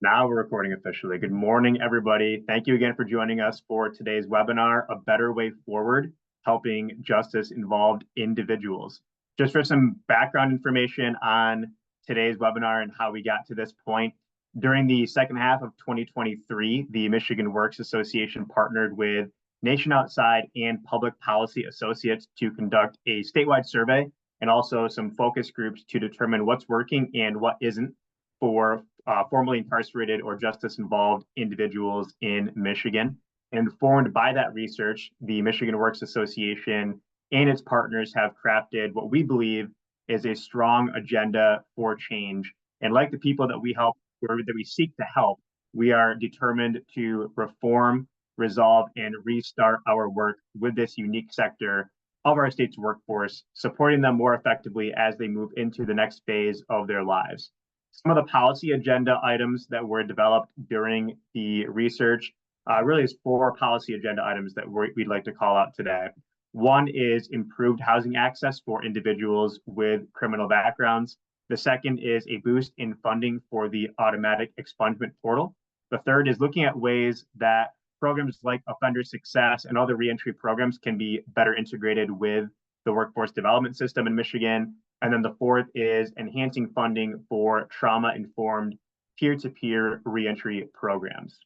Now we're recording officially. Good morning, everybody. Thank you again for joining us for today's webinar, A Better Way Forward, Helping Justice-Involved Individuals. Just for some background information on today's webinar and how we got to this point, during the second half of 2023, the Michigan Works Association partnered with Nation Outside and Public Policy Associates to conduct a statewide survey and also some focus groups to determine what's working and what isn't for formerly incarcerated or justice-involved individuals in Michigan. And informed by that research, the Michigan Works Association and its partners have crafted what we believe is a strong agenda for change. And like the people that we seek to help, we are determined to reform, resolve, and restart our work with this unique sector of our state's workforce, supporting them more effectively as they move into the next phase of their lives. Some of the policy agenda items that were developed during the research really is 4 policy agenda items that we'd like to call out today. One is improved housing access for individuals with criminal backgrounds. The second is a boost in funding for the automatic expungement portal. The third is looking at ways that programs like offender success and other reentry programs can be better integrated with the workforce development system in Michigan. And then the fourth is enhancing funding for trauma-informed peer-to-peer reentry programs.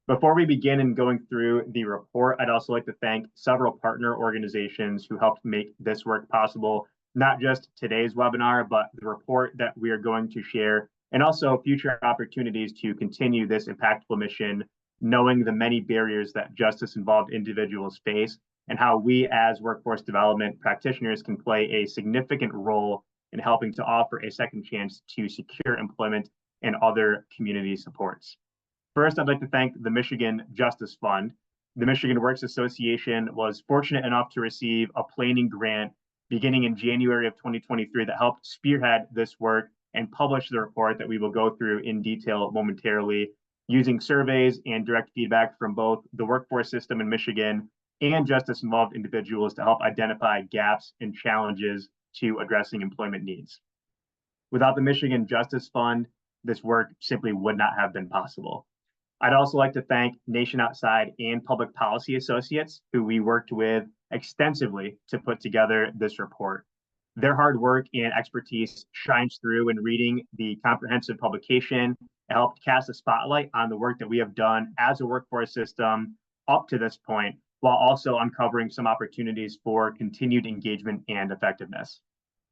Before we begin in going through the report, I'd also like to thank several partner organizations who helped make this work possible, not just today's webinar, but the report that we are going to share, and also future opportunities to continue this impactful mission, knowing the many barriers that justice-involved individuals face and how we as workforce development practitioners can play a significant role in helping to offer a second chance to secure employment and other community supports. First, I'd like to thank the Michigan Justice Fund. The Michigan Works Association was fortunate enough to receive a planning grant beginning in January of 2023 that helped spearhead this work and publish the report that we will go through in detail momentarily, using surveys and direct feedback from both the workforce system in Michigan and justice-involved individuals to help identify gaps and challenges to addressing employment needs. Without the Michigan Justice Fund, this work simply would not have been possible. I'd also like to thank Nation Outside and Public Policy Associates, who we worked with extensively to put together this report. Their hard work and expertise shines through in reading the comprehensive publication and helped cast a spotlight on the work that we have done as a workforce system up to this point, while also uncovering some opportunities for continued engagement and effectiveness.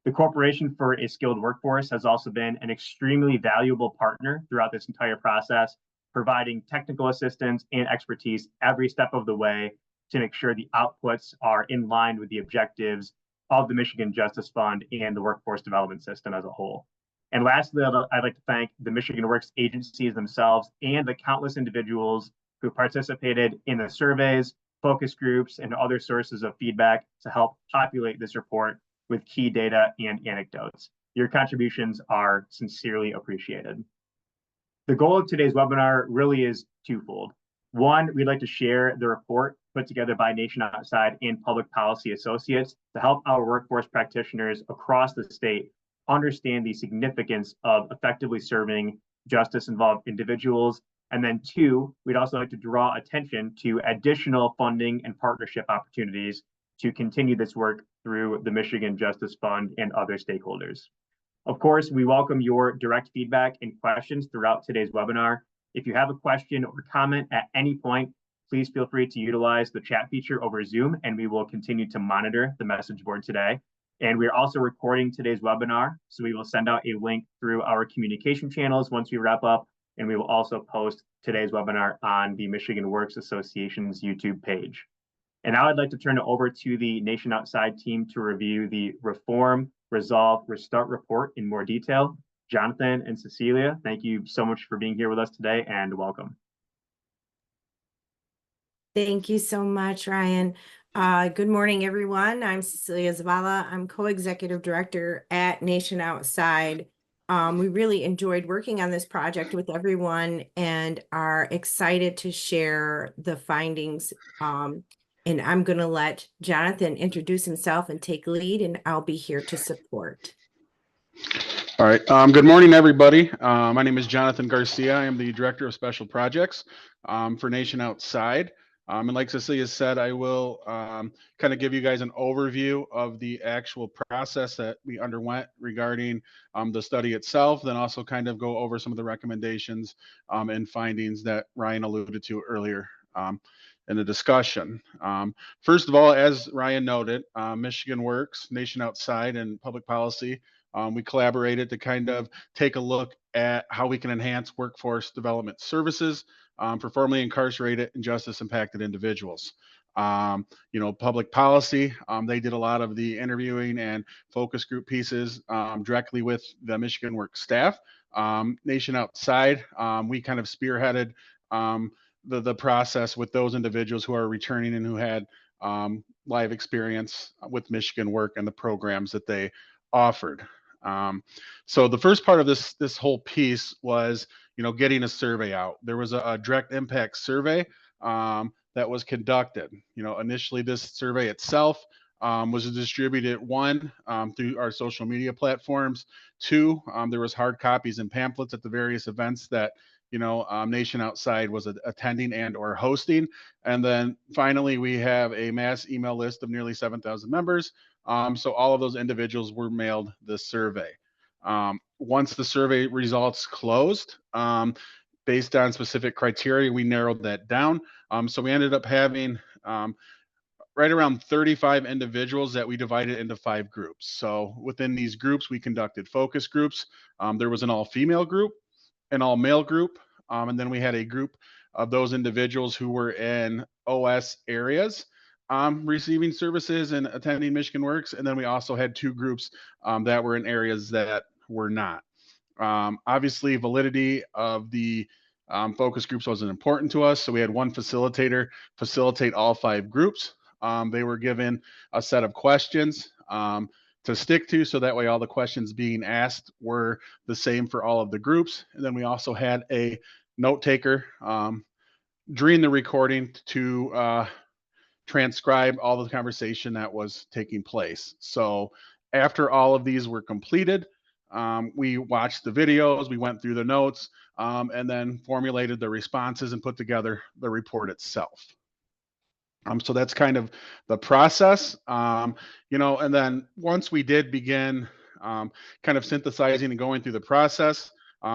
The Corporation for a Skilled Workforce has also been an extremely valuable partner throughout this entire process, providing technical assistance and expertise every step of the way to make sure the outputs are in line with the objectives of the Michigan Justice Fund and the workforce development system as a whole. And lastly, I'd like to thank the Michigan Works agencies themselves and the countless individuals who participated in the surveys, focus groups, and other sources of feedback to help populate this report with key data and anecdotes. Your contributions are sincerely appreciated. The goal of today's webinar really is twofold. One, we'd like to share the report put together by Nation Outside and Public Policy Associates to help our workforce practitioners across the state understand the significance of effectively serving justice-involved individuals. And then 2, we'd also like to draw attention to additional funding and partnership opportunities to continue this work through the Michigan Justice Fund and other stakeholders. Of course, we welcome your direct feedback and questions throughout today's webinar. If you have a question or comment at any point, please feel free to utilize the chat feature over Zoom, and we will continue to monitor the message board today. And we're also recording today's webinar, so we will send out a link through our communication channels once we wrap up, and we will also post today's webinar on the Michigan Works Association's YouTube page. And now I'd like to turn it over to the Nation Outside team to review the Reform, Resolve, Restart report in more detail. Jonathan and Cecilia, thank you so much for being here with us today, and welcome. Thank you so much, Ryan. Good morning, everyone. I'm Cecilia Zavala. I'm co-executive director at Nation Outside. We really enjoyed working on this project with everyone and are excited to share the findings. And I'm going to let Jonathan introduce himself and take lead, and I'll be here to support. All right. Good morning, everybody. My name is Jonathan Garcia. I am the Director of Special Projects for Nation Outside. And like Cecilia said, I will kind of give you guys an overview of the actual process that we underwent regarding the study itself, then also kind of go over some of the recommendations and findings that Ryan alluded to earlier in the discussion. First of all, as Ryan noted, Michigan Works, Nation Outside, and Public Policy, we collaborated to kind of take a look at how we can enhance workforce development services for formerly incarcerated and justice impacted individuals. Public policy, they did a lot of the interviewing and focus group pieces directly with the Michigan Works staff. Nation Outside, we kind of spearheaded the process with those individuals who are returning and who had live experience with Michigan Work and the programs that they offered. So the first part of this whole piece was, getting a survey out. There was a direct impact survey that was conducted. Initially this survey itself was distributed through our social media platforms. Two, there was hard copies and pamphlets at the various events that Nation Outside was attending and or hosting. And then finally, we have a mass email list of nearly 7,000 members. So all of those individuals were mailed the survey. Once the survey results closed, based on specific criteria, we narrowed that down. So we ended up having right around 35 individuals that we divided into 5 groups. So within these groups, we conducted focus groups. There was an all-female group, an all-male group, and then we had a group of those individuals who were in OS areas receiving services and attending Michigan Works. And then we also had 2 groups that were in areas that were not. Obviously, validity of the focus groups wasn't important to us. So we had one facilitator facilitate all 5 groups. They were given a set of questions to stick to, so that way all the questions being asked were the same for all of the groups. And then we also had a note taker during the recording to transcribe all the conversation that was taking place. So after all of these were completed, we watched the videos, we went through the notes, and then formulated the responses and put together the report itself. So that's kind of the process, and then once we did begin kind of synthesizing and going through the process,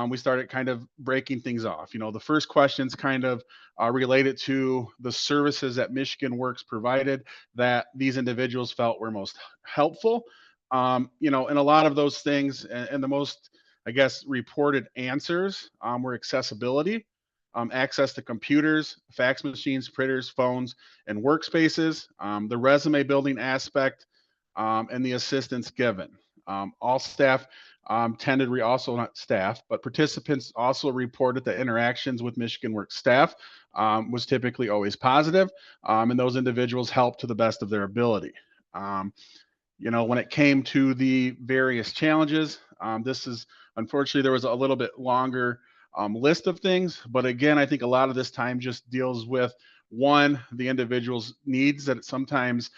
we started kind of breaking things off. The first questions kind of related to the services that Michigan Works provided that these individuals felt were most helpful. And a lot of those things and the most, I guess, reported answers were accessibility. Access to computers, fax machines, printers, phones, and workspaces, the resume building aspect, and the assistance given. All staff also not staff, but participants also reported that interactions with Michigan Works staff was typically always positive, and those individuals helped to the best of their ability. When it came to the various challenges, unfortunately, there was a little bit longer list of things. But again, I think a lot of this time just deals with the individual's needs that sometimes,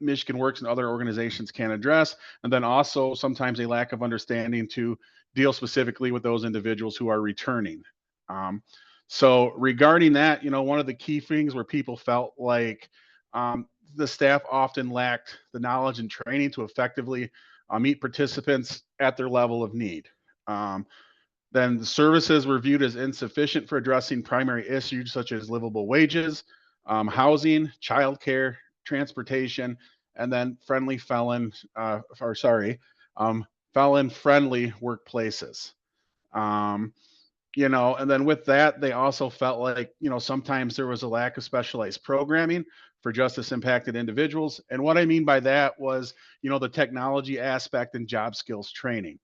Michigan Works and other organizations can address. And then also sometimes a lack of understanding to deal specifically with those individuals who are returning. So regarding that, one of the key things where people felt like the staff often lacked the knowledge and training to effectively meet participants at their level of need. Then the services were viewed as insufficient for addressing primary issues such as livable wages, housing, childcare, transportation, and then felon-friendly workplaces. And then with that, they also felt like, sometimes there was a lack of specialized programming for justice impacted individuals. And what I mean by that was, the technology aspect and job skills training.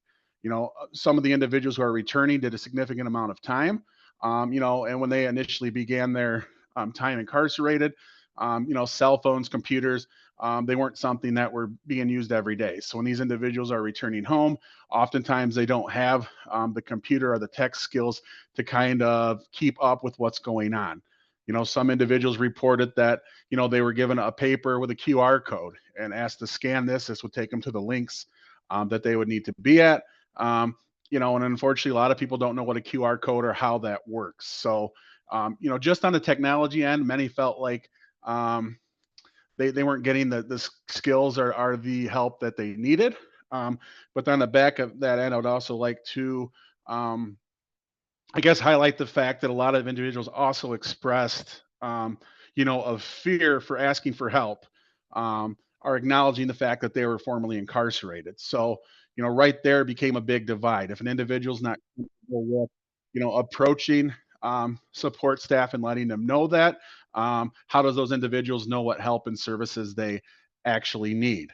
Some of the individuals who are returning did a significant amount of time, and when they initially began their time incarcerated, cell phones, computers, they weren't something that were being used every day. So when these individuals are returning home, oftentimes they don't have the computer or the tech skills to kind of keep up with what's going on. Some individuals reported that, they were given a paper with a QR code and asked to scan this. This would take them to the links that they would need to be at. You know, and unfortunately, a lot of people don't know what a QR code or how that works. So, you know, just on the technology end, many felt like they weren't getting the skills or the help that they needed. But on the back of that end, I would also like to, I guess, highlight the fact that a lot of individuals also expressed, you know, of fear for asking for help, are acknowledging the fact that they were formerly incarcerated. So, you know, right there became a big divide. If an individual's not comfortable with, you know, approaching support staff and letting them know that, how does those individuals know what help and services they actually need?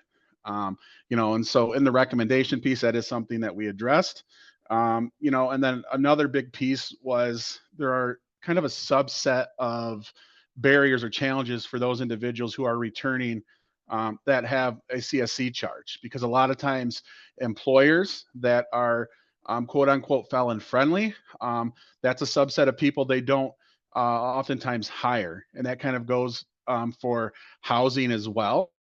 You know, and so in the recommendation piece, that is something that we addressed. You know, and then another big piece was there are kind of a subset of barriers or challenges for those individuals who are returning that have a CSC charge, because a lot of times employers that are quote unquote felon friendly, that's a subset of people they don't oftentimes hire. And that kind of goes for housing as well.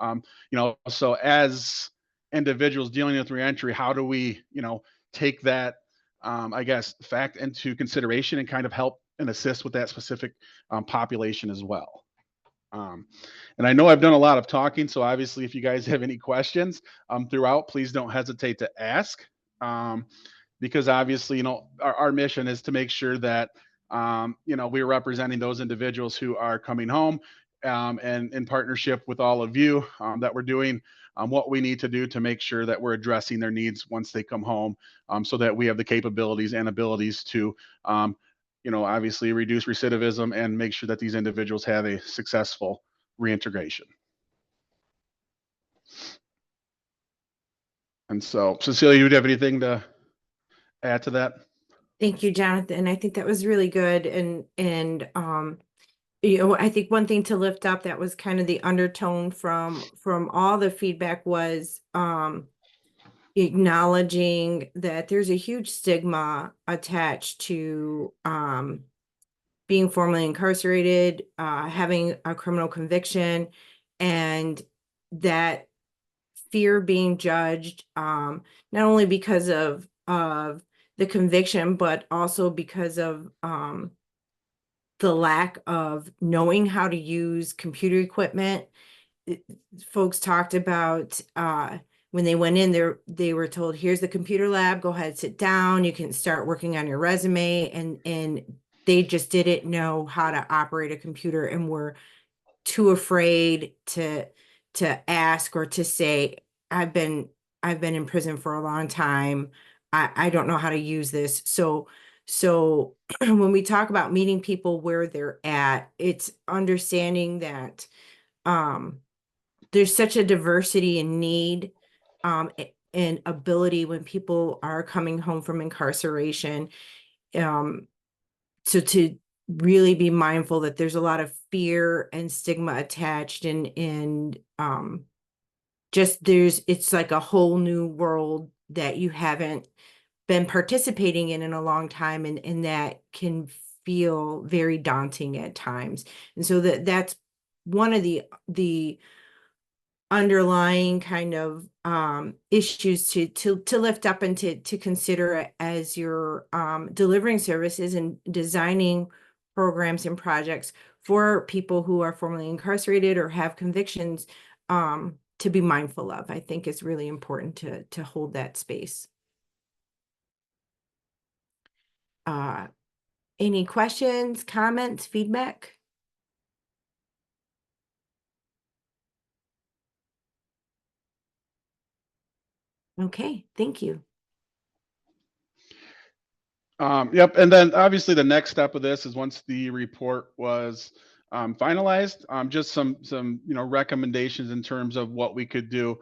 You know, so as individuals dealing with reentry, how do we, you know, take that, I guess, fact into consideration and kind of help and assist with that specific population as well. And I know I've done a lot of talking, so obviously, if you guys have any questions throughout, please don't hesitate to ask. Because obviously, you know, our mission is to make sure that, you know, we're representing those individuals who are coming home, and in partnership with all of you, that we're doing what we need to do to make sure that we're addressing their needs once they come home, so that we have the capabilities and abilities to, you know, obviously reduce recidivism and make sure that these individuals have a successful reintegration. And so, Cecilia, you would have anything to add to that? Thank you, Jonathan. I think that was really good. And you know, I think one thing to lift up that was kind of the undertone from all the feedback was acknowledging that there's a huge stigma attached to being formerly incarcerated, having a criminal conviction, and that fear being judged, not only because of the conviction, but also because of the lack of knowing how to use computer equipment. Folks talked about when they went in there, they were told, here's the computer lab, go ahead, sit down, you can start working on your resume. And they just didn't know how to operate a computer and were too afraid to ask or to say, I've been in prison for a long time. I don't know how to use this. So when we talk about meeting people where they're at, it's understanding that there's such a diversity in need and ability when people are coming home from incarceration. So to really be mindful that there's a lot of fear and stigma attached, and just it's like a whole new world that you haven't been participating in a long time, and that can feel very daunting at times. And so that's one of the underlying kind of issues to lift up and to consider as you're delivering services and designing programs and projects for people who are formerly incarcerated or have convictions, to be mindful of. I think it's really important to hold that space. Any questions, comments, feedback? Okay, thank you. Yep. And then obviously the next step of this is once the report was finalized, just some, you know, recommendations in terms of what we could do,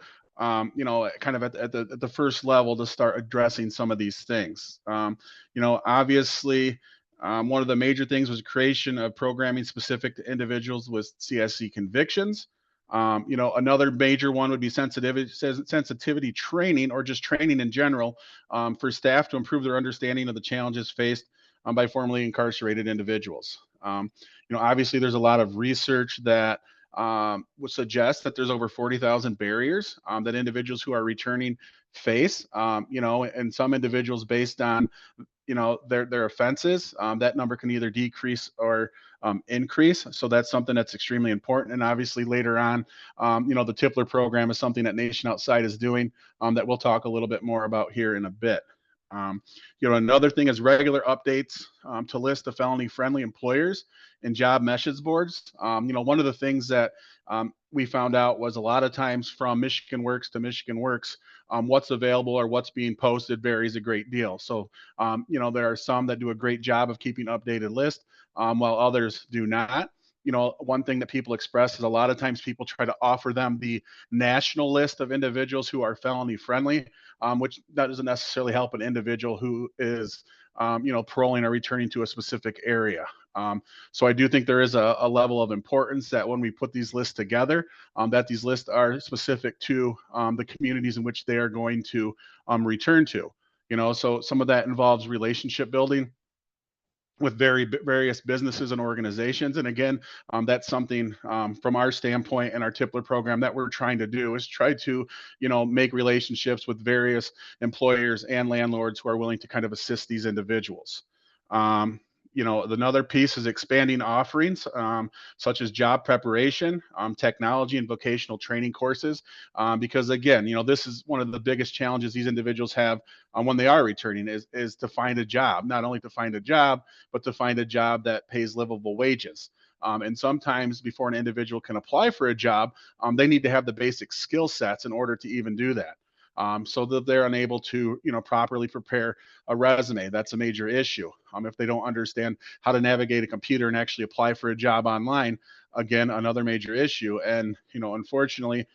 you know, kind of at the first level to start addressing some of these things. You know, obviously, one of the major things was creation of programming specific to individuals with CSC convictions. You know, another major one would be sensitivity training, or just training in general, for staff to improve their understanding of the challenges faced by formerly incarcerated individuals. You know, obviously there's a lot of research that would suggest that there's over 40,000 barriers that individuals who are returning face, and some individuals based on, their offenses, that number can either decrease or increase. So that's something that's extremely important. And obviously later on, the Tippler program is something that Nation Outside is doing, that we'll talk a little bit more about here in a bit. Another thing is regular updates to list the felony friendly employers and job message boards. One of the things that we found out was a lot of times from Michigan Works to Michigan Works, what's available or what's being posted varies a great deal. So, there are some that do a great job of keeping updated list, while others do not. One thing that people express is a lot of times people try to offer them the national list of individuals who are felony friendly, which that doesn't necessarily help an individual who is, paroling or returning to a specific area. So I do think there is a level of importance that when we put these lists together, that these lists are specific to the communities in which they are going to return to. So some of that involves relationship building with various businesses and organizations. And again, that's something from our standpoint and our Tippler program that we're trying to do is try to, make relationships with various employers and landlords who are willing to kind of assist these individuals. Another piece is expanding offerings, such as job preparation, technology and vocational training courses, because again, this is one of the biggest challenges these individuals have when they are returning is to find a job, not only to find a job, but to find a job that pays livable wages. And sometimes before an individual can apply for a job, they need to have the basic skill sets in order to even do that. So that they're unable to, properly prepare a resume. That's a major issue. If they don't understand how to navigate a computer and actually apply for a job online, again, another major issue. And, unfortunately,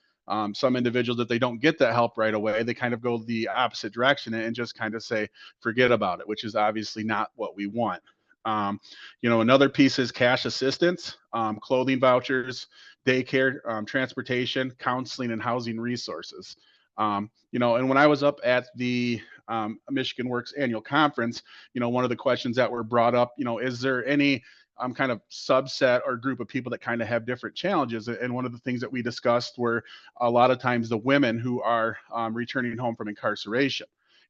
some individuals, if they don't get that help right away, they kind of go the opposite direction and just kind of say, forget about it, which is obviously not what we want. Another piece is cash assistance, clothing vouchers, daycare, transportation, counseling, and housing resources. And when I was up at the Michigan Works annual conference, one of the questions that were brought up, is there any kind of subset or group of people that kind of have different challenges? And one of the things that we discussed were a lot of times the women who are returning home from incarceration.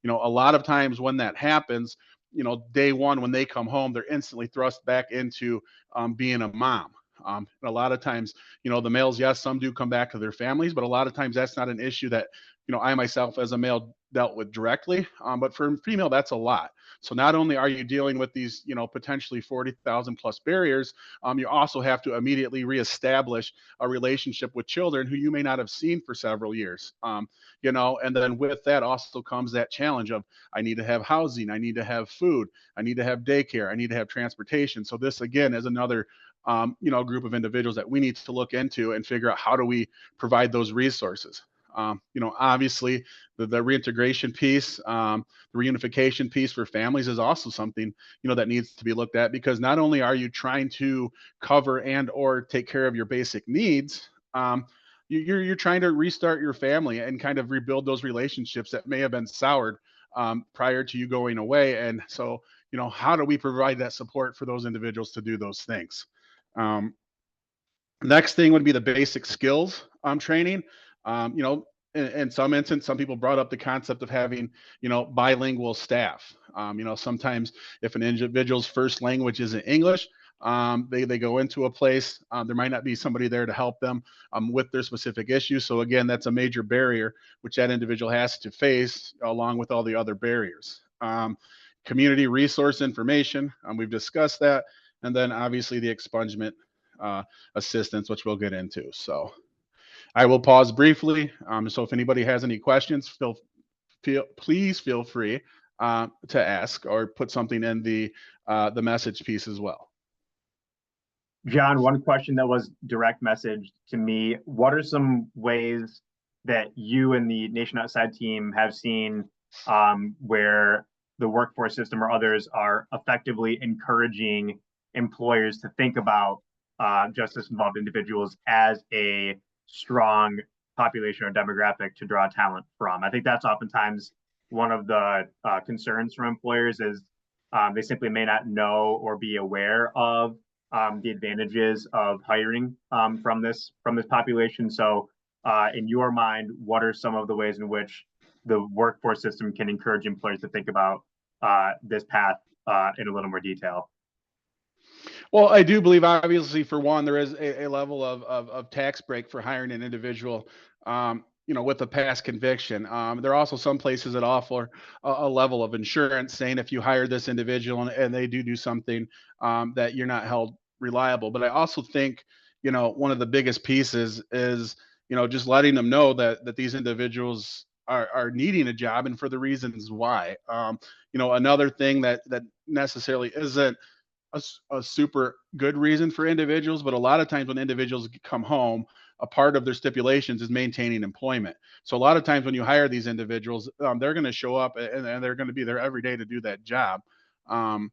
A lot of times when that happens, day one, when they come home, they're instantly thrust back into being a mom. And a lot of times, the males, yes, some do come back to their families, but a lot of times that's not an issue that, I myself as a male dealt with directly. But for a female, that's a lot. So not only are you dealing with these, potentially 40,000 plus barriers, you also have to immediately reestablish a relationship with children who you may not have seen for several years. And then with that also comes that challenge of, I need to have housing, I need to have food, I need to have daycare, I need to have transportation. So this again is another group of individuals that we need to look into and figure out how do we provide those resources. Obviously the reintegration piece, the reunification piece for families is also something, that needs to be looked at, because not only are you trying to cover and or take care of your basic needs, you're trying to restart your family and kind of rebuild those relationships that may have been soured prior to you going away. And so, how do we provide that support for those individuals to do those things? Next thing would be the basic skills training. In some instance, some people brought up the concept of having, bilingual staff. Sometimes if an individual's first language isn't English, they go into a place, there might not be somebody there to help them with their specific issue. So again, that's a major barrier which that individual has to face along with all the other barriers. Community resource information, we've discussed that. And then obviously the expungement assistance, which we'll get into. So I will pause briefly. So if anybody has any questions, please feel free to ask or put something in the message piece as well. John, one question that was direct message to me, what are some ways that you and the Nation Outside team have seen where the workforce system or others are effectively encouraging employers to think about justice-involved individuals as a strong population or demographic to draw talent from? I think that's oftentimes one of the concerns from employers is they simply may not know or be aware of the advantages of hiring from this population. So in your mind, what are some of the ways in which the workforce system can encourage employers to think about this path in a little more detail. Well, I do believe, obviously, for one, there is a level of tax break for hiring an individual, with a past conviction. There are also some places that offer a level of insurance, saying if you hire this individual and they do something, that you're not held reliable. But I also think, one of the biggest pieces is, just letting them know that these individuals are needing a job and for the reasons why. Another thing that necessarily isn't a super good reason for individuals, but a lot of times when individuals come home, a part of their stipulations is maintaining employment. So a lot of times when you hire these individuals, they're going to show up and they're going to be there every day to do that job. And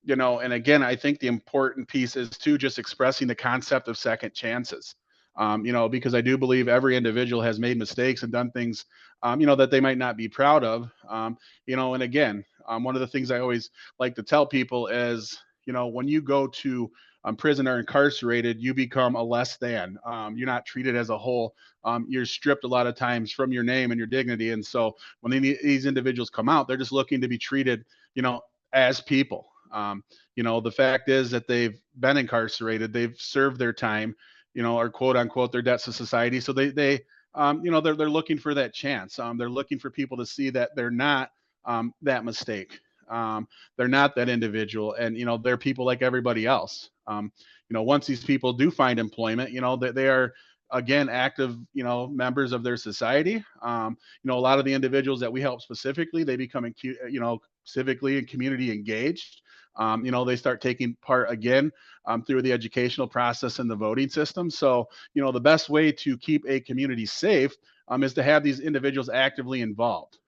again, I think the important piece is too just expressing the concept of second chances. Because I do believe every individual has made mistakes and done things, that they might not be proud of. And again, one of the things I always like to tell people is, when you go to prison or incarcerated, you become a less than. You're not treated as a whole. You're stripped a lot of times from your name and your dignity. And so when these individuals come out, they're just looking to be treated, as people. The fact is that they've been incarcerated, they've served their time, or quote unquote their debts to society. So they're looking for that chance. They're looking for people to see that they're not that mistake. They're not that individual, and they're people like everybody else. Once these people do find employment, they are again active, members of their society. A lot of the individuals that we help specifically, they become, civically and community engaged. They start taking part again through the educational process and the voting system. So, the best way to keep a community safe is to have these individuals actively involved.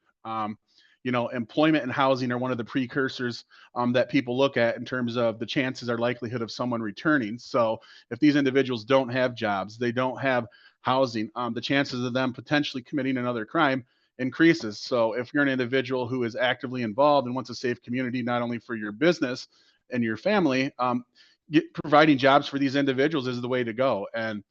Employment and housing are one of the precursors that people look at in terms of the chances or likelihood of someone returning. So if these individuals don't have jobs, they don't have housing, the chances of them potentially committing another crime increases. So if you're an individual who is actively involved and wants a safe community, not only for your business and your family, providing jobs for these individuals is the way to go. And,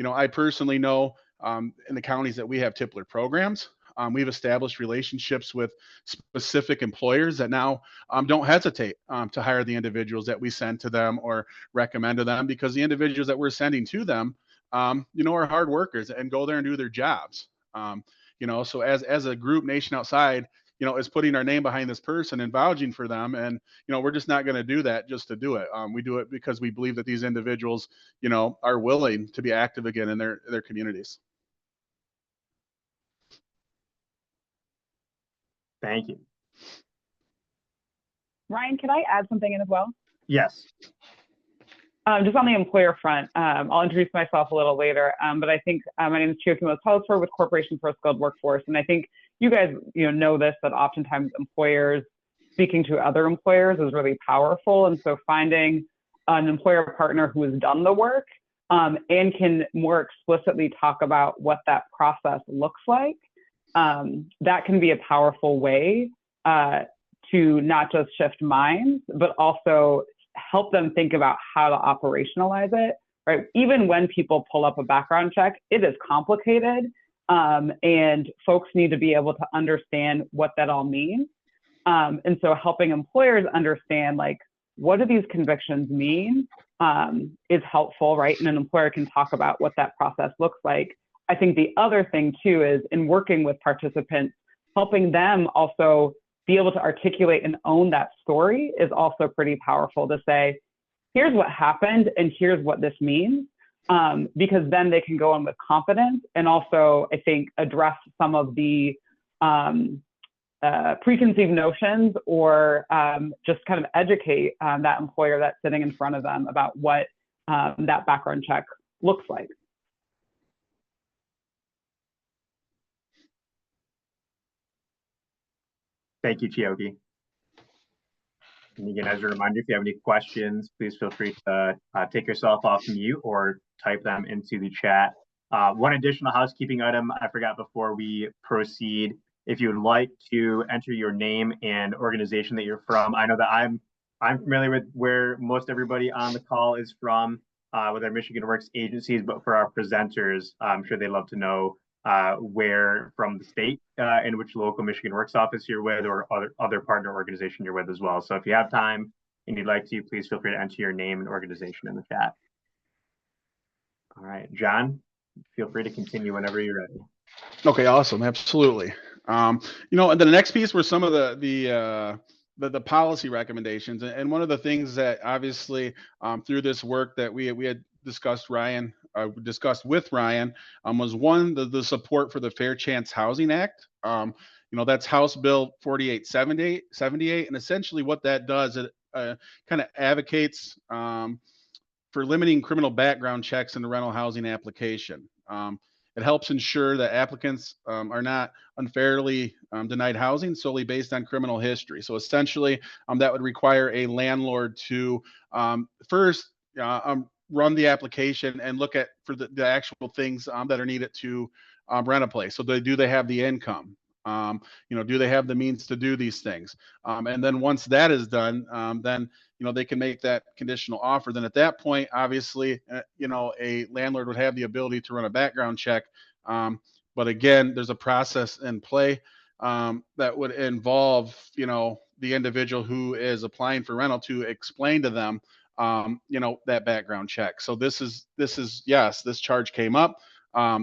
I personally know in the counties that we have Tippler programs, we've established relationships with specific employers that now don't hesitate to hire the individuals that we send to them or recommend to them, because the individuals that we're sending to them, are hard workers and go there and do their jobs. So as a group, Nation Outside, is putting our name behind this person and vouching for them. And, we're just not going to do that just to do it. We do it because we believe that these individuals, are willing to be active again in their communities. Thank you. Ryan, can I add something in as well? Yes. Just on the employer front, I'll introduce myself a little later, but I think my name is Chiokimo Telesford with Corporation for a Skilled Workforce. And I think you guys know this, that oftentimes employers speaking to other employers is really powerful. And so finding an employer partner who has done the work and can more explicitly talk about what that process looks like, that can be a powerful way to not just shift minds, but also help them think about how to operationalize it, right? Even when people pull up a background check, it is complicated, and folks need to be able to understand what that all means. And so helping employers understand, like, what do these convictions mean is helpful, right? And an employer can talk about what that process looks like. I think the other thing too is in working with participants, helping them also be able to articulate and own that story is also pretty powerful, to say, here's what happened and here's what this means, because then they can go in with confidence and also, I think, address some of the preconceived notions, or just kind of educate that employer that's sitting in front of them about what that background check looks like. Thank you, Chioki. And again, as a reminder, if you have any questions, please feel free to take yourself off mute or type them into the chat. One additional housekeeping item I forgot before we proceed. If you would like to enter your name and organization that you're from, I know that I'm familiar with where most everybody on the call is from with our Michigan Works agencies, but for our presenters, I'm sure they'd love to know where from the state in which local Michigan Works office you're with, or other partner organization you're with as well. So if you have time and you'd like to, please feel free to enter your name and organization in the chat. All right, John, feel free to continue whenever you're ready. Okay, awesome, absolutely. And then the next piece were some of the policy recommendations, and one of the things that obviously through this work that we had discussed with Ryan was one, the support for the Fair Chance Housing Act. That's House Bill 4878, and essentially what that does, it kind of advocates for limiting criminal background checks in the rental housing application. It helps ensure that applicants are not unfairly denied housing solely based on criminal history. So essentially, that would require a landlord to first run the application and look at for the actual things that are needed to rent a place. So do they have the income? Do they have the means to do these things? And then once that is done, then they can make that conditional offer. Then at that point, obviously, a landlord would have the ability to run a background check. But again, there's a process in play that would involve, the individual who is applying for rental to explain to them, that background check. So this is yes, this charge came up.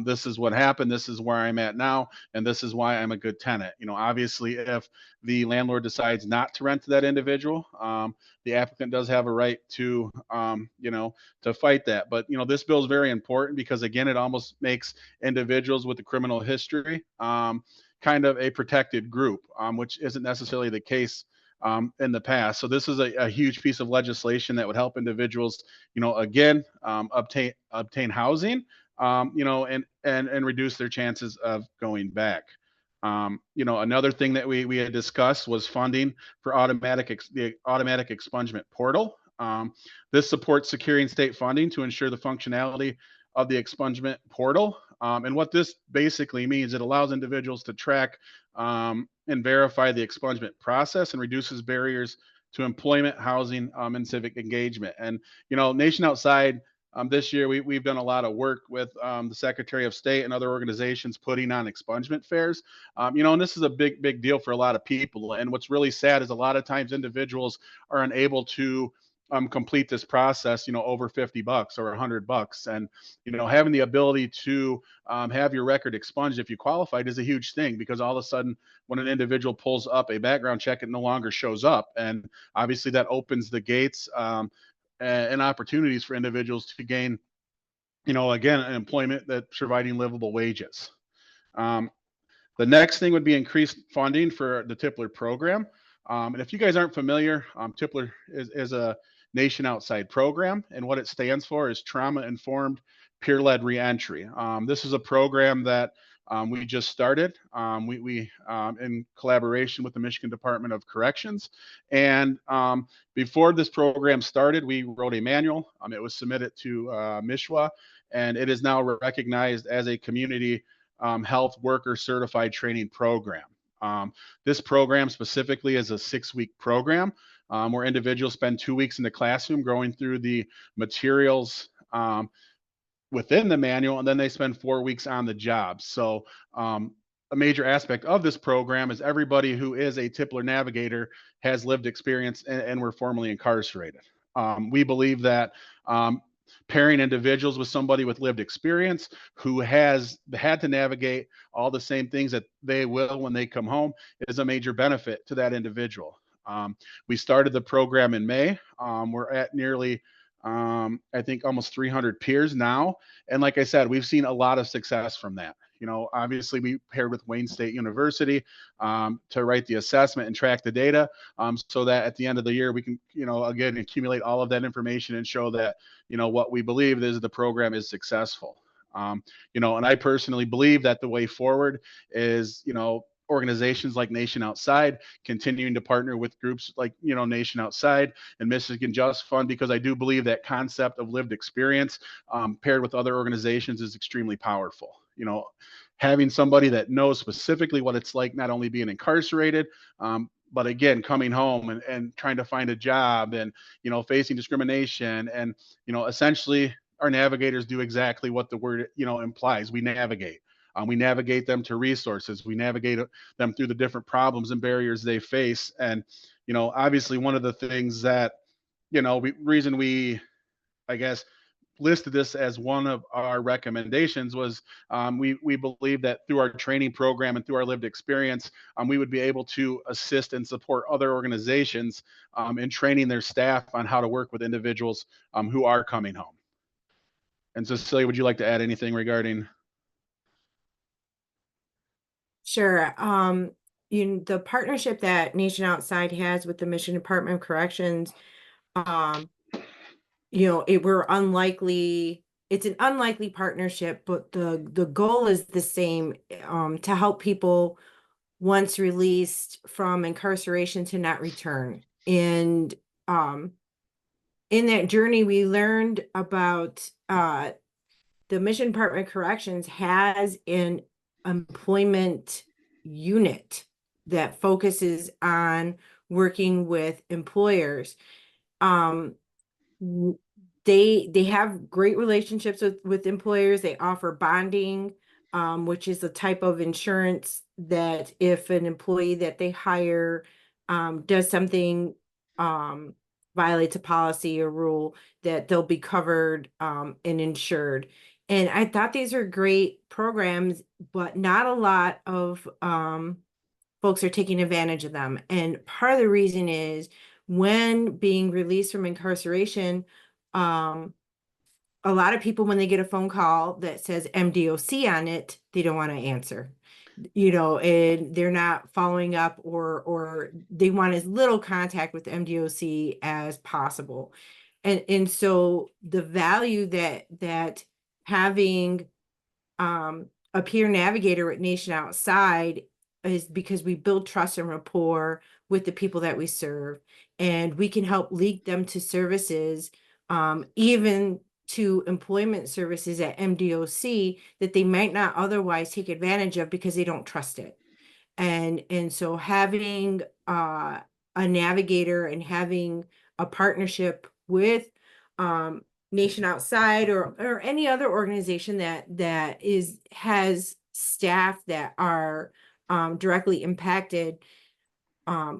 This is what happened. This is where I'm at now, and this is why I'm a good tenant. Obviously, if the landlord decides not to rent to that individual, the applicant does have a right to, to fight that. But this bill is very important because again, it almost makes individuals with a criminal history kind of a protected group, which isn't necessarily the case in the past. So this is a huge piece of legislation that would help individuals, again, obtain housing. And reduce their chances of going back. Another thing that we had discussed was funding for the automatic expungement portal. This supports securing state funding to ensure the functionality of the expungement portal. And what this basically means, it allows individuals to track and verify the expungement process and reduces barriers to employment, housing, and civic engagement. And, Nation Outside, this year, we've done a lot of work with the Secretary of State and other organizations putting on expungement fairs. And this is a big deal for a lot of people. And what's really sad is a lot of times individuals are unable to complete this process, over $50 or $100. And, having the ability to have your record expunged if you qualified is a huge thing, because all of a sudden when an individual pulls up a background check, it no longer shows up. And obviously that opens the gates and opportunities for individuals to gain, again, an employment that's providing livable wages. The next thing would be increased funding for the TIPLR program. And if you guys aren't familiar, TIPLR is a Nation Outside program, and what it stands for is Trauma Informed Peer-Led Reentry. This is a program that we just started. We in collaboration with the Michigan Department of Corrections. And before this program started, we wrote a manual. It was submitted to MISHWA, and it is now recognized as a community health worker certified training program. This program specifically is a 6-week program where individuals spend 2 weeks in the classroom going through the materials within the manual, and then they spend 4 weeks on the job. So a major aspect of this program is everybody who is a TIPLR navigator has lived experience and were formerly incarcerated. We believe that pairing individuals with somebody with lived experience who has had to navigate all the same things that they will when they come home is a major benefit to that individual. We started the program in May. We're at nearly I think almost 300 peers now. And like I said, we've seen a lot of success from that. Obviously we paired with Wayne State University to write the assessment and track the data so that at the end of the year, we can, again, accumulate all of that information and show that, what we believe is the program is successful. And I personally believe that the way forward is, organizations like Nation Outside continuing to partner with groups like, Nation Outside and Michigan Just Fund, because I do believe that concept of lived experience paired with other organizations is extremely powerful. Having somebody that knows specifically what it's like, not only being incarcerated, but again, coming home and trying to find a job and, facing discrimination. And, essentially our navigators do exactly what the word, implies. We navigate. We navigate them to resources. We navigate them through the different problems and barriers they face. And, obviously one of the things that, reason we, I guess, listed this as one of our recommendations was we believe that through our training program and through our lived experience, we would be able to assist and support other organizations in training their staff on how to work with individuals who are coming home. And Cecilia, would you like to add anything regarding? Sure. The partnership that Nation Outside has with the Michigan Department of Corrections, it's an unlikely partnership, but the goal is the same, to help people once released from incarceration to not return. And in that journey, we learned about the Michigan Department of Corrections has an employment unit that focuses on working with employers. They have great relationships with employers. They offer bonding, which is a type of insurance that if an employee that they hire does something, violates a policy or rule, that they'll be covered and insured. And I thought these are great programs, but not a lot of folks are taking advantage of them. And part of the reason is when being released from incarceration, a lot of people, when they get a phone call that says MDOC on it, they don't want to answer, and they're not following up, or they want as little contact with MDOC as possible. And so the value that having a peer navigator at Nation Outside is because we build trust and rapport with the people that we serve, and we can help lead them to services, even to employment services at MDOC that they might not otherwise take advantage of because they don't trust it. And so having a navigator and having a partnership with Nation Outside or any other organization that has staff that are directly impacted,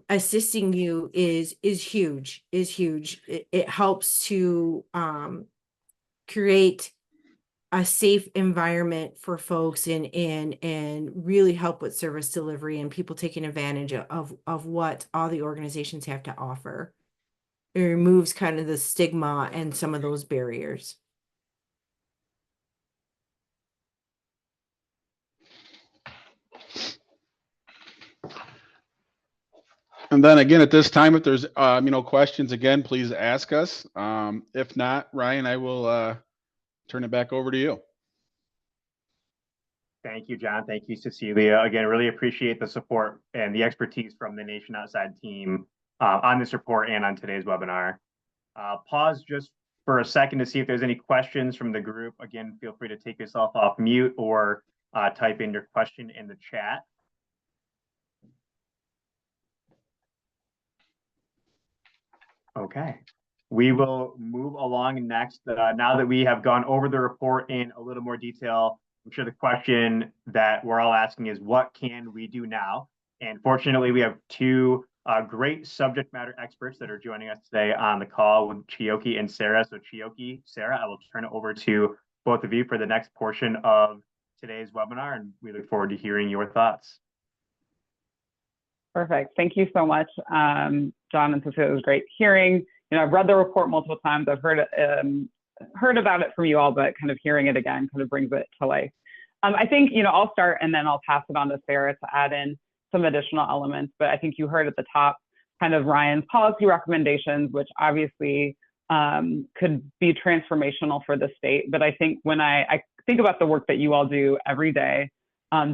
assisting you is huge. It helps to create a safe environment for folks and really help with service delivery and people taking advantage of what all the organizations have to offer. It removes kind of the stigma and some of those barriers. And then again, at this time, if there's questions, again, please ask us. If not, Ryan, I will turn it back over to you. Thank you, John. Thank you, Cecilia. Again, really appreciate the support and the expertise from the Nation Outside team on this report and on today's webinar. Pause just for a second to see if there's any questions from the group. Again, feel free to take yourself off mute or type in your question in the chat. Okay, we will move along next. Now that we have gone over the report in a little more detail, I'm sure the question that we're all asking is, what can we do now? And fortunately, we have two great subject matter experts that are joining us today on the call with Chiyoki and Sarah. So Chiyoki, Sarah, I will turn it over to both of you for the next portion of today's webinar, and we look forward to hearing your thoughts. Perfect. Thank you so much, John and Cecilia. It was great hearing. I've read the report multiple times. I've heard about it from you all, but kind of hearing it again kind of brings it to life. I think, I'll start and then I'll pass it on to Sarah to add in some additional elements. But I think you heard at the top kind of Ryan's policy recommendations, which obviously could be transformational for the state. But I think when I think about the work that you all do every day,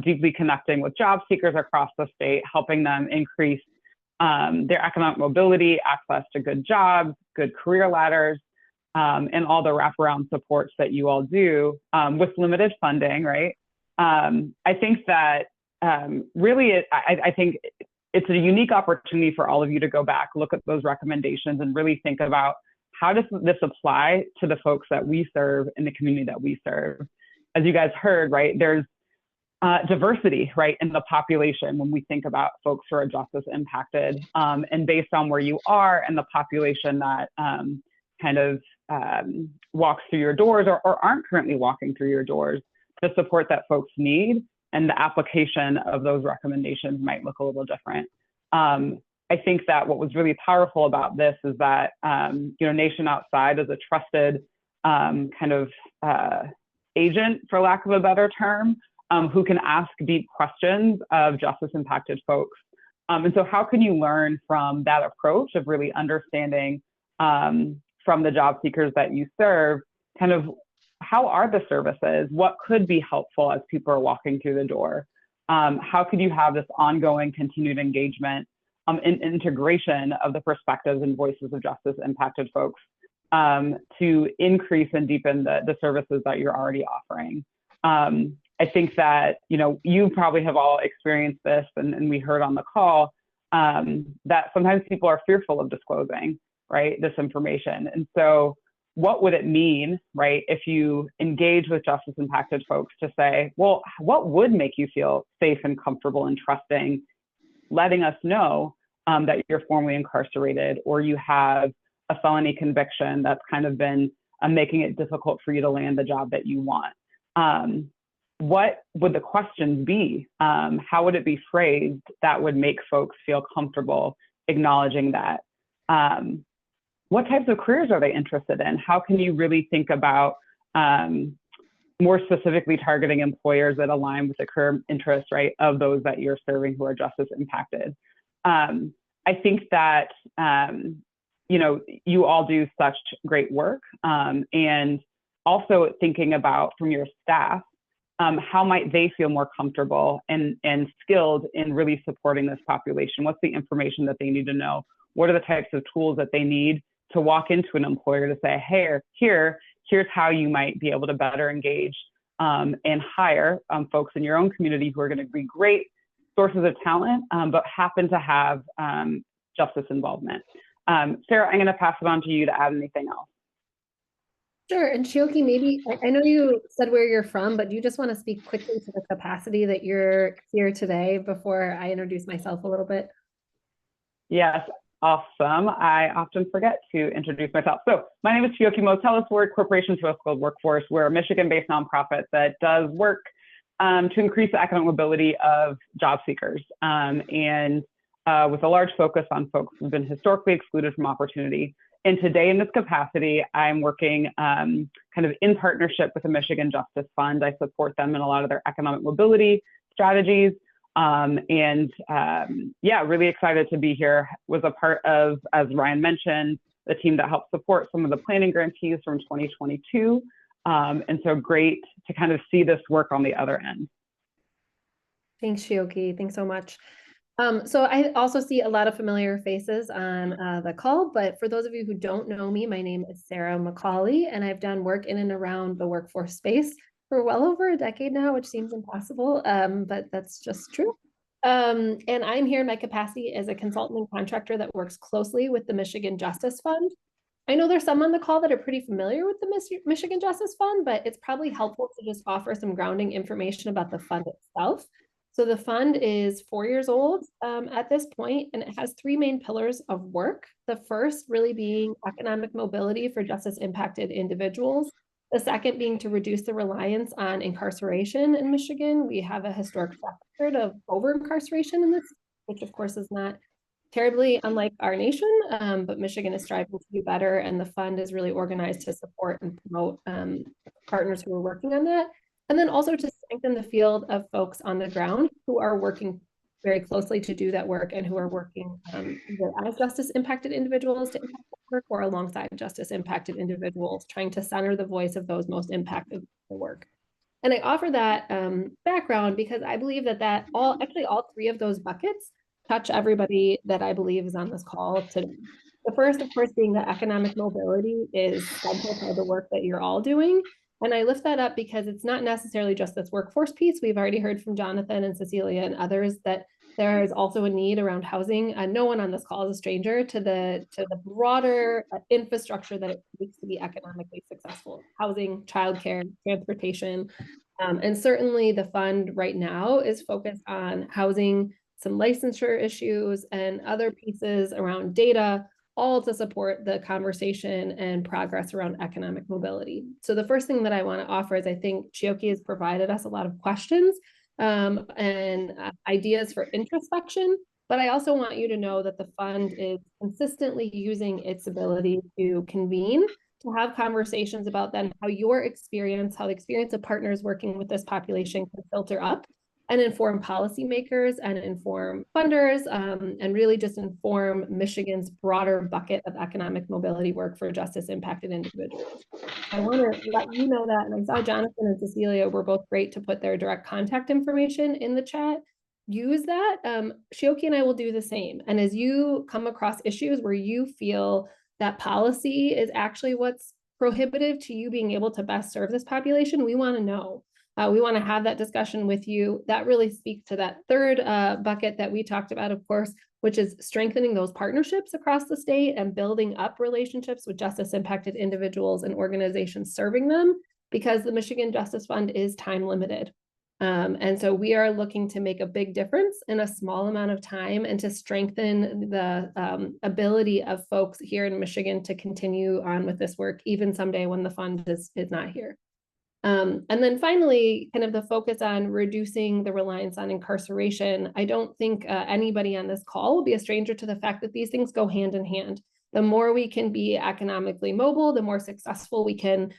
deeply connecting with job seekers across the state, helping them increase their economic mobility, access to good jobs, good career ladders, and all the wraparound supports that you all do with limited funding, right? I think that really, I think it's a unique opportunity for all of you to go back, look at those recommendations, and really think about how does this apply to the folks that we serve in the community that we serve. As you guys heard, right, there's diversity, right, in the population when we think about folks who are justice impacted, and based on where you are and the population that kind of walks through your doors or aren't currently walking through your doors, the support that folks need and the application of those recommendations might look a little different. I think that what was really powerful about this is that, Nation Outside is a trusted kind of agent, for lack of a better term, who can ask deep questions of justice impacted folks. And so how can you learn from that approach of really understanding from the job seekers that you serve, kind of how are the services? What could be helpful as people are walking through the door? How could you have this ongoing continued engagement and integration of the perspectives and voices of justice impacted folks to increase and deepen the services that you're already offering? I think that, you probably have all experienced this, and we heard on the call that sometimes people are fearful of disclosing, right, this information. And so what would it mean, right, if you engage with justice impacted folks to say, well, what would make you feel safe and comfortable and trusting, letting us know that you're formally incarcerated or you have a felony conviction that's kind of been making it difficult for you to land the job that you want? What would the questions be? How would it be phrased that would make folks feel comfortable acknowledging that? What types of careers are they interested in? How can you really think about more specifically targeting employers that align with the career interests, right, of those that you're serving who are justice impacted? I think that, you all do such great work, and also thinking about from your staff, how might they feel more comfortable and skilled in really supporting this population? What's the information that they need to know? What are the types of tools that they need to walk into an employer to say, hey, here's how you might be able to better engage and hire folks in your own community who are going to be great sources of talent, but happen to have justice involvement. Sarah, I'm going to pass it on to you to add anything else. Sure. And Chioke, maybe, I know you said where you're from, but do you just want to speak quickly to the capacity that you're here today before I introduce myself a little bit? Yes, awesome. I often forget to introduce myself. So my name is Chioke Motelis. We're Corporation to a Skilled Workforce. We're a Michigan-based nonprofit that does work to increase the economic mobility of job seekers, and with a large focus on folks who've been historically excluded from opportunity. And today in this capacity, I'm working kind of in partnership with the Michigan Justice Fund. I support them in a lot of their economic mobility strategies. Really excited to be here. Was a part of, as Ryan mentioned, the team that helped support some of the planning grantees from 2022. And so great to kind of see this work on the other end. Thanks, Chioke. Thanks so much. So I also see a lot of familiar faces on the call, but for those of you who don't know me, my name is Sarah McCauley, and I've done work in and around the workforce space for well over a decade now, which seems impossible, but that's just true. And I'm here in my capacity as a consultant and contractor that works closely with the Michigan Justice Fund. I know there's some on the call that are pretty familiar with the Michigan Justice Fund, but it's probably helpful to just offer some grounding information about the fund itself. So the fund is 4 years old at this point, and it has three main pillars of work. The first really being economic mobility for justice impacted individuals. The second being to reduce the reliance on incarceration in Michigan. We have a historic track record of over-incarceration in this, which of course is not terribly unlike our nation, but Michigan is striving to do better, and the fund is really organized to support and promote partners who are working on that. And then also to strengthen the field of folks on the ground who are working very closely to do that work and who are working either as justice impacted individuals to impact work or alongside justice impacted individuals, trying to center the voice of those most impacted by the work. And I offer that background because I believe that all three of those buckets touch everybody that I believe is on this call today. The first, of course, being that economic mobility is central to the work that you're all doing. And I lift that up because it's not necessarily just this workforce piece. We've already heard from Jonathan and Cecilia and others that there is also a need around housing. No one on this call is a stranger to the broader infrastructure that it takes to be economically successful. Housing, childcare, transportation, And certainly the fund right now is focused on housing, some licensure issues, and other pieces around data, all to support the conversation and progress around economic mobility. So the first thing that I want to offer is I think Chioke has provided us a lot of questions and ideas for introspection, but I also want you to know that the fund is consistently using its ability to convene, to have conversations about then how your experience, how the experience of partners working with this population can filter up and inform policymakers and inform funders and really just inform Michigan's broader bucket of economic mobility work for justice impacted individuals. I want to let you know that, and I saw Jonathan and Cecilia were both great to put their direct contact information in the chat. Use that. Chioke and I will do the same. And as you come across issues where you feel that policy is actually what's prohibitive to you being able to best serve this population, we want to know. We want to have that discussion with you. That really speaks to that third bucket that we talked about, of course, which is strengthening those partnerships across the state and building up relationships with justice impacted individuals and organizations serving them, because the Michigan Justice Fund is time limited. And so we are looking to make a big difference in a small amount of time and to strengthen the ability of folks here in Michigan to continue on with this work, even someday when the fund is not here. And then finally, kind of the focus on reducing the reliance on incarceration. I don't think anybody on this call will be a stranger to the fact that these things go hand in hand. The more we can be economically mobile, the more successful we can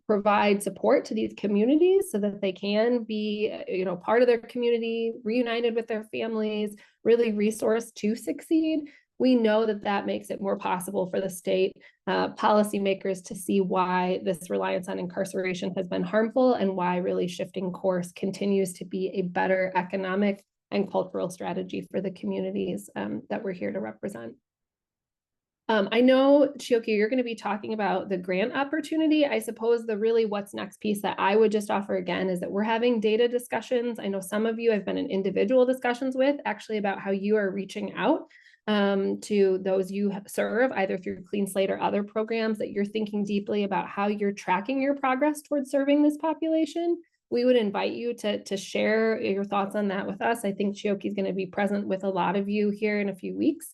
provide support to these communities so that they can be, part of their community, reunited with their families, really resourced to succeed. We know that that makes it more possible for the state policymakers to see why this reliance on incarceration has been harmful and why really shifting course continues to be a better economic and cultural strategy for the communities that we're here to represent. I know, Chioke, you're going to be talking about the grant opportunity. I suppose the really what's next piece that I would just offer again is that we're having data discussions. I know some of you have been in individual discussions with actually about how you are reaching out to those you serve, either through Clean Slate or other programs, that you're thinking deeply about how you're tracking your progress towards serving this population. We would invite you to share your thoughts on that with us. I think Chioke is going to be present with a lot of you here in a few weeks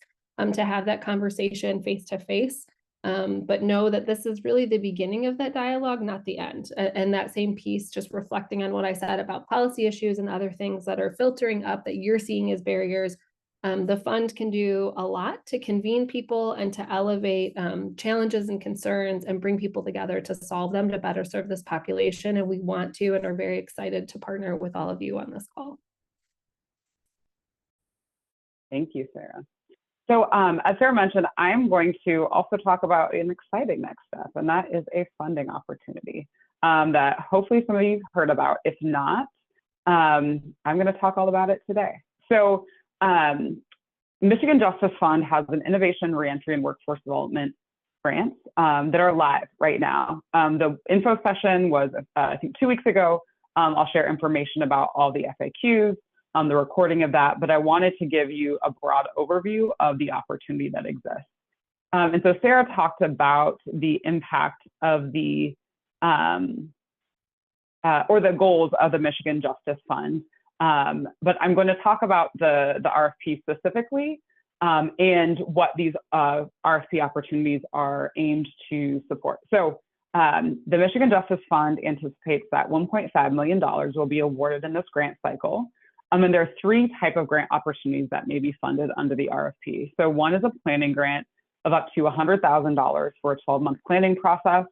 to have that conversation face to face. But know that this is really the beginning of that dialogue, not the end. And that same piece, just reflecting on what I said about policy issues and other things that are filtering up that you're seeing as barriers. The fund can do a lot to convene people and to elevate challenges and concerns and bring people together to solve them to better serve this population. And we want to and are very excited to partner with all of you on this call. Thank you, Sarah. So as Sarah mentioned, I'm going to also talk about an exciting next step, and that is a funding opportunity that hopefully some of you heard about. If not, I'm going to talk all about it today. So Michigan Justice Fund has an Innovation, Reentry, and Workforce Development grants that are live right now. The info session was, I think, 2 weeks ago. I'll share information about all the FAQs, the recording of that, but I wanted to give you a broad overview of the opportunity that exists. And so Sarah talked about the impact of the, or the goals of the Michigan Justice Fund. But I'm going to talk about the RFP specifically and what these RFP opportunities are aimed to support. So the Michigan Justice Fund anticipates that $1.5 million will be awarded in this grant cycle. And there are 3 types of grant opportunities that may be funded under the RFP. So one is a planning grant of up to $100,000 for a 12-month planning process.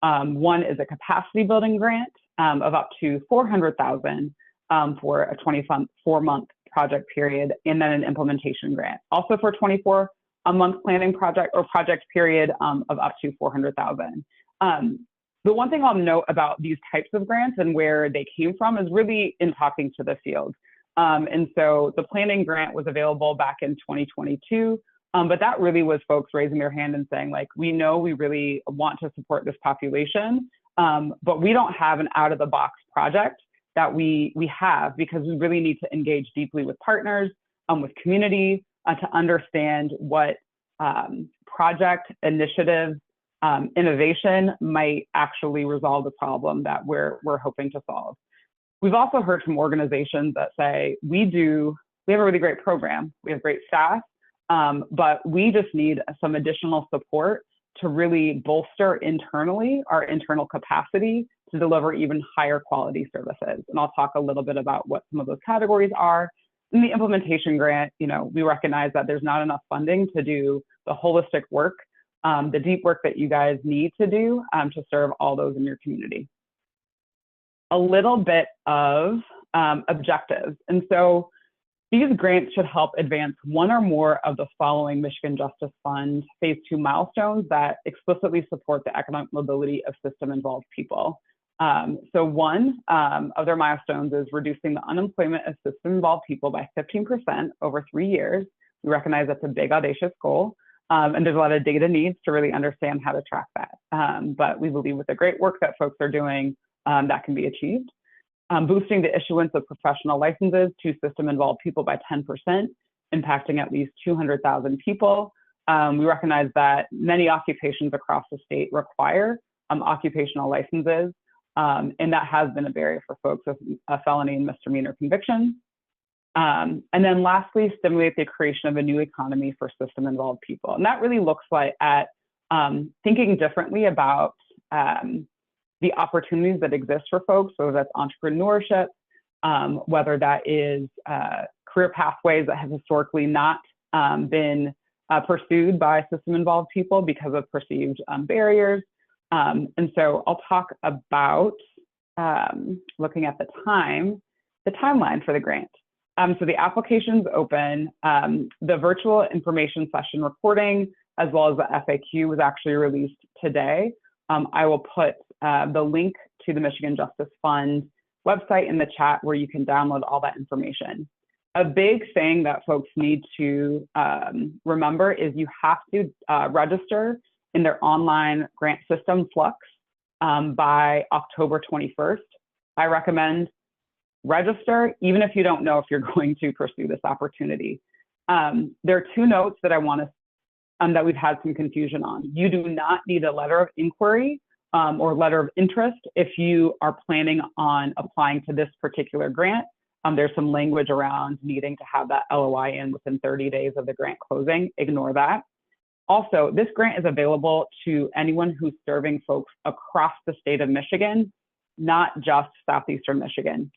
One is a capacity building grant of up to $400,000 for a 24-month project period, and then an implementation grant, also for a 24-month planning project period of up to $400,000. The one thing I'll note about these types of grants and where they came from is really in talking to the field. And so the planning grant was available back in 2022, but that really was folks raising their hand and saying, like, we know we really want to support this population, but we don't have an out-of-the-box project that we have, because we really need to engage deeply with partners, with community, to understand what project initiatives innovation might actually resolve the problem that we're hoping to solve. We've also heard from organizations that say, we have a really great program, we have great staff, but we just need some additional support to really bolster internally our internal capacity to deliver even higher quality services. And I'll talk a little bit about what some of those categories are. In the implementation grant, we recognize that there's not enough funding to do the holistic work, the deep work that you guys need to do to serve all those in your community. A little bit of objectives. And so these grants should help advance one or more of the following Michigan Justice Fund Phase 2 milestones that explicitly support the economic mobility of system-involved people. So one of their milestones is reducing the unemployment of system-involved people by 15% over 3 years. We recognize that's a big, audacious goal. And there's a lot of data needs to really understand how to track that. But we believe with the great work that folks are doing, that can be achieved. Boosting the issuance of professional licenses to system-involved people by 10%, impacting at least 200,000 people. We recognize that many occupations across the state require occupational licenses, and that has been a barrier for folks with a felony and misdemeanor conviction. And then lastly, stimulate the creation of a new economy for system-involved people. And that really looks like at thinking differently about the opportunities that exist for folks, whether that's entrepreneurship, whether that is career pathways that have historically not been pursued by system-involved people because of perceived barriers. And so I'll talk about, looking at the timeline for the grant. So the application's open. The virtual information session recording, as well as the FAQ, was actually released today. I will put the link to the Michigan Justice Fund website in the chat where you can download all that information. A big thing that folks need to remember is you have to register in their online grant system, Flux, by October 21st. I recommend register, even if you don't know if you're going to pursue this opportunity. There are two notes that I want to that we've had some confusion on. You do not need a letter of inquiry or letter of interest if you are planning on applying to this particular grant. There's some language around needing to have that LOI in within 30 days of the grant closing. Ignore that. Also, this grant is available to anyone who's serving folks across the state of Michigan, not just Southeastern Michigan.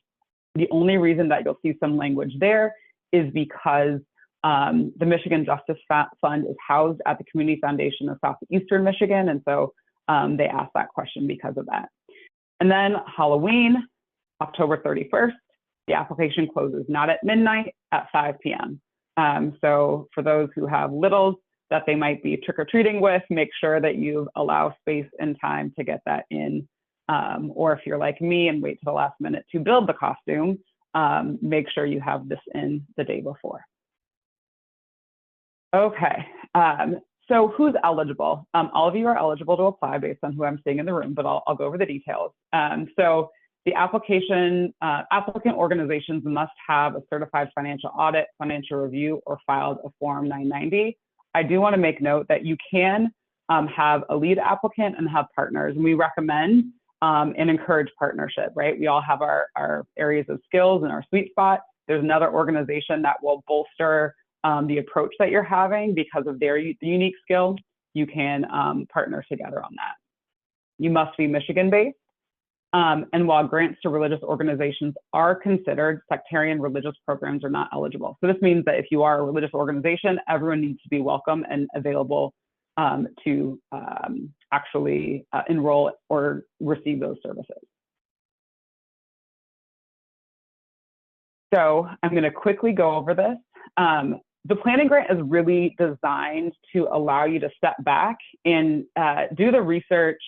The only reason that you'll see some language there is because the Michigan Justice Fund is housed at the Community Foundation of Southeastern Michigan, and so they asked that question because of that. And then Halloween, October 31st, the application closes not at midnight, at 5 p.m. So for those who have littles that they might be trick-or-treating with, make sure that you allow space and time to get that in. Or if you're like me and wait to the last minute to build the costume, make sure you have this in the day before. Okay, so who's eligible? All of you are eligible to apply based on who I'm seeing in the room, but I'll go over the details. So the applicant organizations must have a certified financial audit, financial review, or filed a Form 990. I do want to make note that you can have a lead applicant and have partners, and we recommend and encourage partnership, right? We all have our areas of skills and our sweet spot. There's another organization that will bolster the approach that you're having because of their unique skill. You can partner together on that. You must be Michigan-based. And while grants to religious organizations are considered, sectarian religious programs are not eligible. So this means that if you are a religious organization, everyone needs to be welcome and available to actually enroll or receive those services. So I'm going to quickly go over this. The planning grant is really designed to allow you to step back and do the research,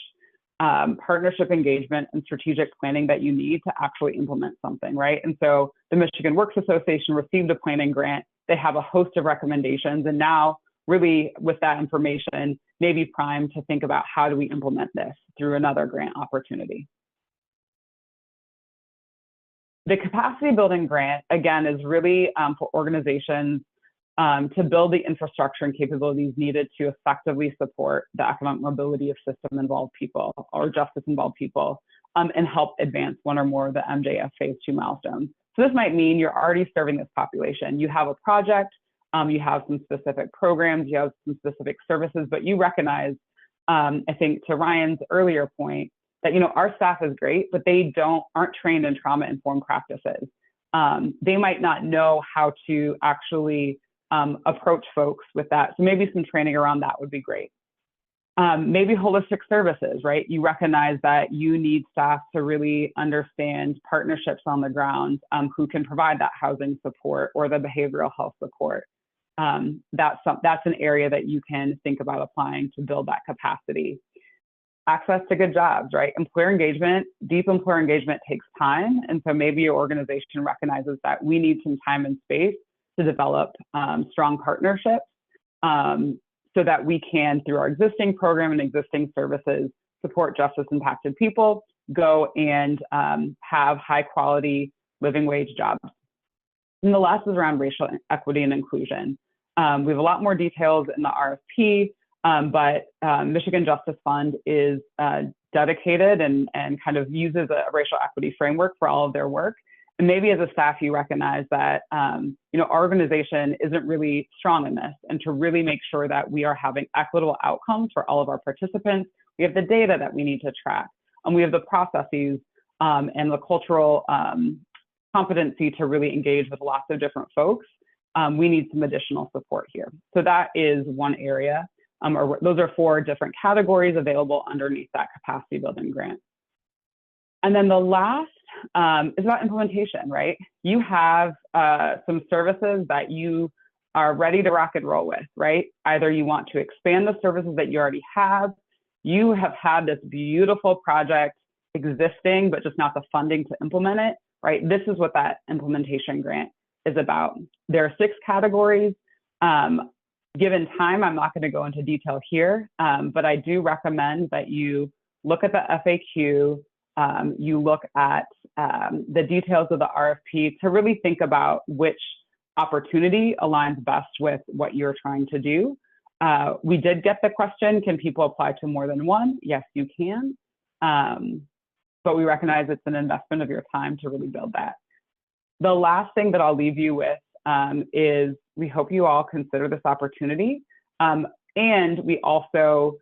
partnership engagement, and strategic planning that you need to actually implement something, right? And so the Michigan Works Association received a planning grant. They have a host of recommendations, and now really with that information, may be primed to think about how do we implement this through another grant opportunity. The capacity building grant, again, is really for organizations to build the infrastructure and capabilities needed to effectively support the economic mobility of system-involved people or justice-involved people, and help advance one or more of the MJF Phase 2 milestones. So this might mean you're already serving this population. You have a project, you have some specific programs, you have some specific services, but you recognize, I think to Ryan's earlier point, that our staff is great, but they aren't trained in trauma-informed practices. They might not know how to actually approach folks with that. So maybe some training around that would be great. Maybe holistic services, right? You recognize that you need staff to really understand partnerships on the ground, who can provide that housing support or the behavioral health support. That's an area that you can think about applying to build that capacity. Access to good jobs, right? Employer engagement, deep employer engagement takes time. And so maybe your organization recognizes that we need some time and space to develop strong partnerships, so that we can, through our existing program and existing services, support justice impacted people, go and have high quality living wage jobs. And the last is around racial equity and inclusion. We have a lot more details in the RFP, but Michigan Justice Fund is dedicated and kind of uses a racial equity framework for all of their work. And maybe as a staff, you recognize that our organization isn't really strong in this, and to really make sure that we are having equitable outcomes for all of our participants. We have the data that we need to track, and we have the processes and the cultural competency to really engage with lots of different folks. We need some additional support here. So that is one area, or those are 4 different categories available underneath that capacity building grant. And then the last is about implementation, right? You have some services that you are ready to rock and roll with, right? Either you want to expand the services that you already have, you have had this beautiful project existing, but just not the funding to implement it, right? This is what that implementation grant is about. There are 6 categories. Given time, I'm not going to go into detail here, but I do recommend that you look at the FAQ, you look at the details of the RFP to really think about which opportunity aligns best with what you're trying to do. We did get the question, can people apply to more than one? Yes, you can. But we recognize it's an investment of your time to really build that. The last thing that I'll leave you with is we hope you all consider this opportunity. And we also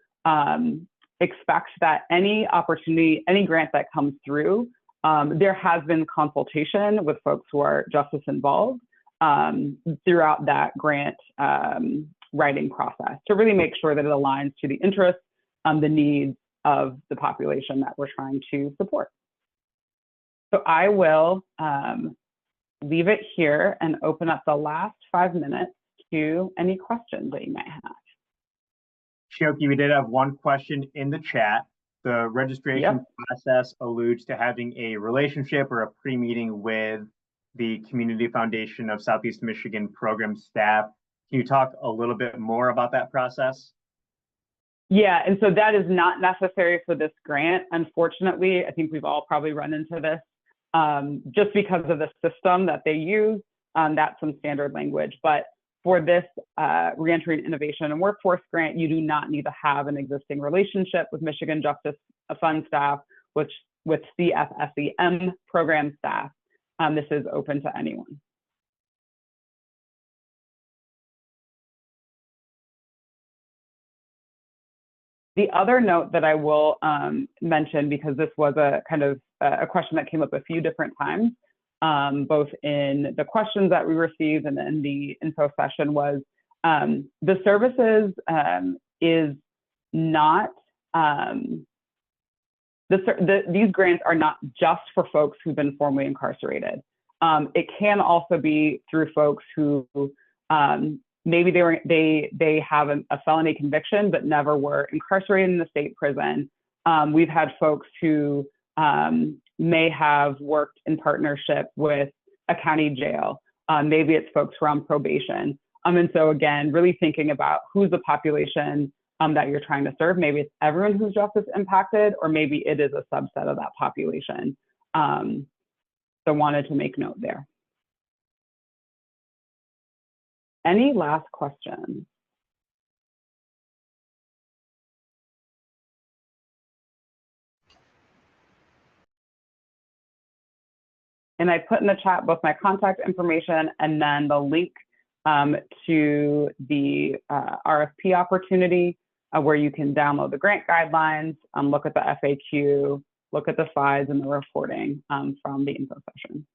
expect that any opportunity, any grant that comes through, there has been consultation with folks who are justice involved throughout that grant writing process to really make sure that it aligns to the interests, the needs of the population that we're trying to support. So I will leave it here and open up the last 5 minutes to any questions that you might have. Shioki, we did have one question in the chat. The registration process alludes to having a relationship or a pre-meeting with the Community Foundation of Southeast Michigan program staff. Can you talk a little bit more about that process? Yeah, and so that is not necessary for this grant. Unfortunately, I think we've all probably run into this just because of the system that they use. That's some standard language. But for this Reentry and Innovation and Workforce Grant, you do not need to have an existing relationship with Michigan Justice Fund staff, with CFSEM program staff. This is open to anyone. The other note that I will mention, because this was a kind of a question that came up a few different times, both in the questions that we received and in the info session, was the services is not, these grants are not just for folks who've been formerly incarcerated. It can also be through folks who maybe they have a felony conviction but never were incarcerated in the state prison. We've had folks who may have worked in partnership with a county jail. Maybe it's folks who are on probation. And so again, really thinking about who's the population that you're trying to serve. Maybe it's everyone who's justice impacted, or maybe it is a subset of that population. So wanted to make note there. any last questions? And I put in the chat both my contact information and then the link to the RFP opportunity where you can download the grant guidelines, look at the FAQ, look at the slides and the reporting from the info session.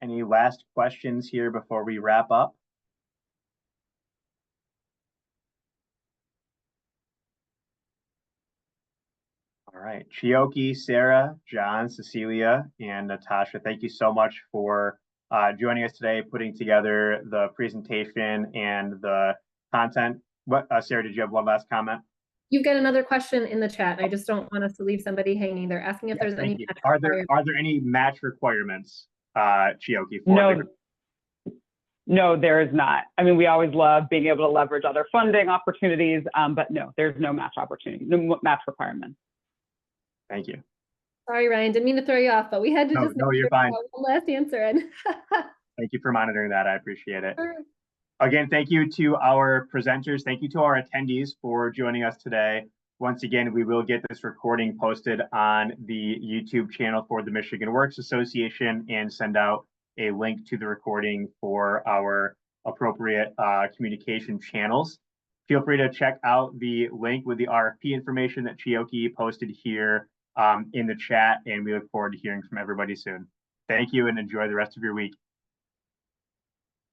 Any last questions here before we wrap up? All right, Chioke, Sarah, John, Cecilia, and Natasha, thank you so much for joining us today, putting together the presentation and the content. What, Sarah, did you have one last comment? You've got another question in the chat. I just don't want us to leave somebody hanging. They're asking if Yes, there's any thank you. match Are there requirements. any match requirements, Chioke? For No, the... no, there is not. I mean, we always love being able to leverage other funding opportunities, but no, there's no match opportunity, no match requirements. Thank you. Sorry, Ryan, didn't mean to throw you off, but we had to No, just no, make you're sure fine. we got one last answer in. Thank you for monitoring that. I appreciate it. Sure. Again, thank you to our presenters. Thank you to our attendees for joining us today. Once again, we will get this recording posted on the YouTube channel for the Michigan Works Association and send out a link to the recording for our appropriate communication channels. Feel free to check out the link with the RFP information that Chioke posted here in the chat, and we look forward to hearing from everybody soon. Thank you and enjoy the rest of your week.